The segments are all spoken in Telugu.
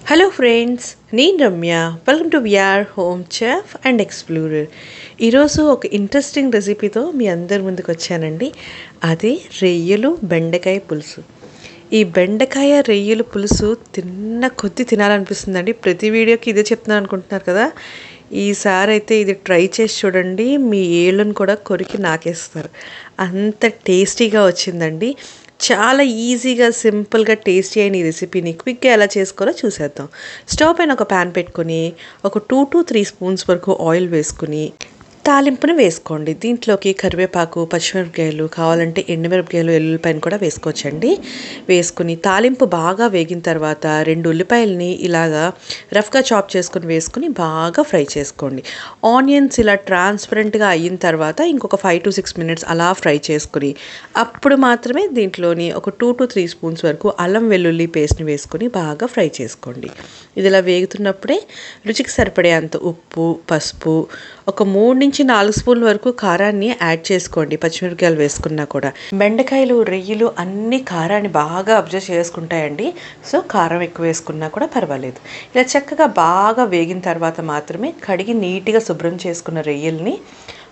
హలో ఫ్రెండ్స్, నేను Ramya. Welcome to V R home chef and explorer. ఈరోజు ఒక ఇంట్రెస్టింగ్ రెసిపీతో మీ అందరి ముందుకు వచ్చానండి. అదే రొయ్యలు బెండకాయ పులుసు. ఈ బెండకాయ రొయ్యలు పులుసు తిన్న కొద్దీ తినాలనిపిస్తుందండి. ప్రతి వీడియోకి ఇదే చెప్తున్నాను అనుకుంటున్నారు కదా. ఈసారి అయితే ఇది ట్రై చేసి చూడండి, మీ ఏళ్ళను కూడా కొరికి నాకేస్తారు. అంత టేస్టీగా వచ్చిందండి. చాలా ఈజీగా, సింపుల్గా, టేస్టీ అయిన ఈ రెసిపీని క్విక్గా ఎలా చేసుకోవాలో చూసేద్దాం. స్టవ్ పైన ఒక ప్యాన్ పెట్టుకొని ఒక 2 to 3 స్పూన్స్ వరకు ఆయిల్ వేసుకుని తాలింపును వేసుకోండి. దీంట్లోకి కరివేపాకు, పచ్చిమిరపకాయలు, కావాలంటే ఎండుమిరపకాయలు, ఎల్లుల్లిపాయను కూడా వేసుకోవచ్చండి. వేసుకుని తాలింపు బాగా వేగిన తర్వాత 2 ఉల్లిపాయలని ఇలాగా రఫ్గా చాప్ చేసుకుని వేసుకుని బాగా ఫ్రై చేసుకోండి. ఆనియన్స్ ఇలా ట్రాన్స్పరెంట్గా అయిన తర్వాత ఇంకొక 5 to 6 మినిట్స్ అలా ఫ్రై చేసుకుని అప్పుడు మాత్రమే దీంట్లోని ఒక 2 to 3 స్పూన్స్ వరకు అల్లం వెల్లుల్లి పేస్ట్ని వేసుకొని బాగా ఫ్రై చేసుకోండి. ఇది ఇలా వేగుతున్నప్పుడే రుచికి సరిపడే అంత ఉప్పు, పసుపు, ఒక 3 నుంచి 4 స్పూన్ల వరకు కారాన్ని యాడ్ చేసుకోండి. పచ్చిమిరపకాయలు వేసుకున్నా కూడా బెండకాయలు, రొయ్యలు అన్ని కారాన్ని బాగా అబ్జర్వ్ చేసుకుంటాయండి. సో కారం ఎక్కువ వేసుకున్నా కూడా పర్వాలేదు. ఇలా చక్కగా బాగా వేగిన తర్వాత మాత్రమే కడిగి నీట్గా శుభ్రం చేసుకున్న రొయ్యల్ని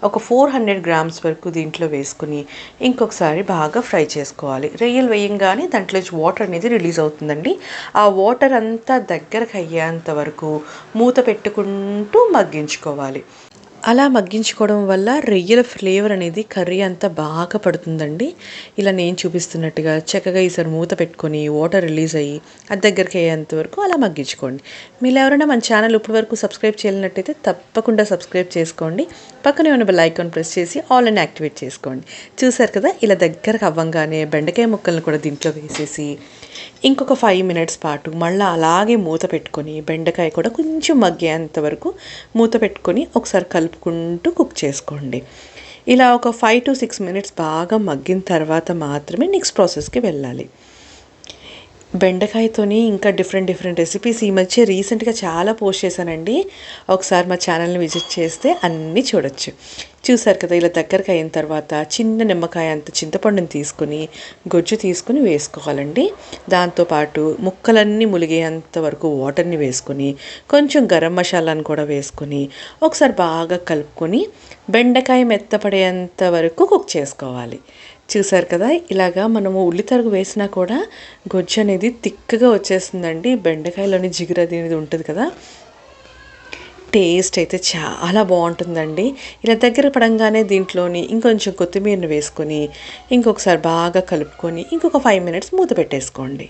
ఒక 400 గ్రామ్స్ వరకు దీంట్లో వేసుకుని ఇంకొకసారి బాగా ఫ్రై చేసుకోవాలి. రొయ్యలు వేయంగానే దాంట్లో వాటర్ అనేది రిలీజ్ అవుతుందండి. ఆ వాటర్ అంతా దగ్గరకు అయ్యేంత వరకు మూత పెట్టుకుంటూ మగ్గించుకోవాలి. అలా మగ్గించుకోవడం వల్ల రొయ్యల ఫ్లేవర్ అనేది కర్రీ అంతా బాగా పడుతుందండి. ఇలా నేను చూపిస్తున్నట్టుగా చక్కగా ఈసారి మూత పెట్టుకొని వాటర్ రిలీజ్ అయ్యి అది దగ్గరికి అయ్యేంత వరకు అలా మగ్గించుకోండి. మీరు ఎవరైనా మన ఛానల్ ఇప్పటి వరకు సబ్స్క్రైబ్ చేయనట్టయితే తప్పకుండా సబ్స్క్రైబ్ చేసుకోండి. పక్కనే ఉన్న బెల్ ఐకాన్ ప్రెస్ చేసి ఆల్ అని యాక్టివేట్ చేసుకోండి. చూసారు కదా, ఇలా దగ్గరకు అవ్వంగానే బెండకాయ ముక్కలను కూడా దీంట్లో వేసేసి ఇంకొక 5 మినిట్స్ పాటు మళ్ళీ అలాగే మూత పెట్టుకొని బెండకాయ కూడా కొంచెం మగ్గేంత వరకు మూత పెట్టుకొని ఒకసారి కలుపుకుంటూ కుక్ చేసుకోండి. ఇలా ఒక 5 to 6 మినిట్స్ బాగా మగ్గిన తర్వాత మాత్రమే నెక్స్ట్ ప్రాసెస్కి వెళ్ళాలి. బెండకాయతోని ఇంకా డిఫరెంట్ రెసిపీస్ ఈ మధ్య రీసెంట్గా చాలా పోస్ట్ చేశానండి. ఒకసారి మా ఛానల్ని విజిట్ చేస్తే అన్నీ చూడొచ్చు. చూసారు కదా, ఇలా దగ్గరకు అయిన తర్వాత చిన్న నిమ్మకాయ అంత చింతపండుని తీసుకుని గొజ్జు తీసుకుని వేసుకోవాలండి. దాంతోపాటు ముక్కలన్నీ ములిగేంత వరకు వాటర్ని వేసుకొని కొంచెం గరం మసాలాను కూడా వేసుకొని ఒకసారి బాగా కలుపుకొని బెండకాయ మెత్తపడేంత వరకు కుక్ చేసుకోవాలి. చూసారు కదా, ఇలాగా మనము ఉల్లి తరుగు వేసినా కూడా గొజ్జు అనేది తిక్కగా వచ్చేస్తుందండి. బెండకాయలోని జిగురు అనేది ఉంటుంది కదా, టేస్ట్ అయితే చాలా బాగుంటుందండి. ఇలా దగ్గర పడంగానే దీంట్లోని ఇంకొంచెం కొత్తిమీరని వేసుకొని ఇంకొకసారి బాగా కలుపుకొని ఇంకొక 5 మినిట్స్ మూత పెట్టేసుకోండి.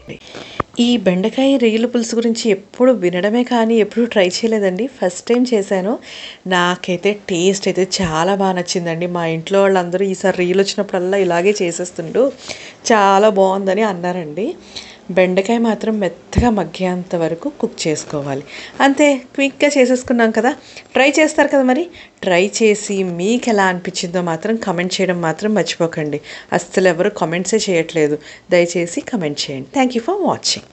ఈ బెండకాయ రొయ్యల పులుసు గురించి ఎప్పుడు వినడమే కానీ ఎప్పుడు ట్రై చేయలేదండి. ఫస్ట్ టైం చేశాను. నాకైతే టేస్ట్ అయితే చాలా బాగా నచ్చిందండి. మా ఇంట్లో వాళ్ళందరూ ఈసారి రొయ్యలు వచ్చినప్పుడల్లా ఇలాగే చేసేస్తుండు, చాలా బాగుందని అన్నారండి. బెండకాయ మాత్రం మెత్తగా మగ్గేంత వరకు కుక్ చేసుకోవాలి. అంతే, క్విక్గా చేసేసుకున్నాం కదా. ట్రై చేస్తారు కదా, మరి ట్రై చేసి మీకు ఎలా అనిపించిందో మాత్రం కమెంట్ చేయడం మాత్రం మర్చిపోకండి. అస్సలు ఎవరు కామెంట్సే చేయట్లేదు. దయచేసి కమెంట్ చేయండి. Thank you for watching.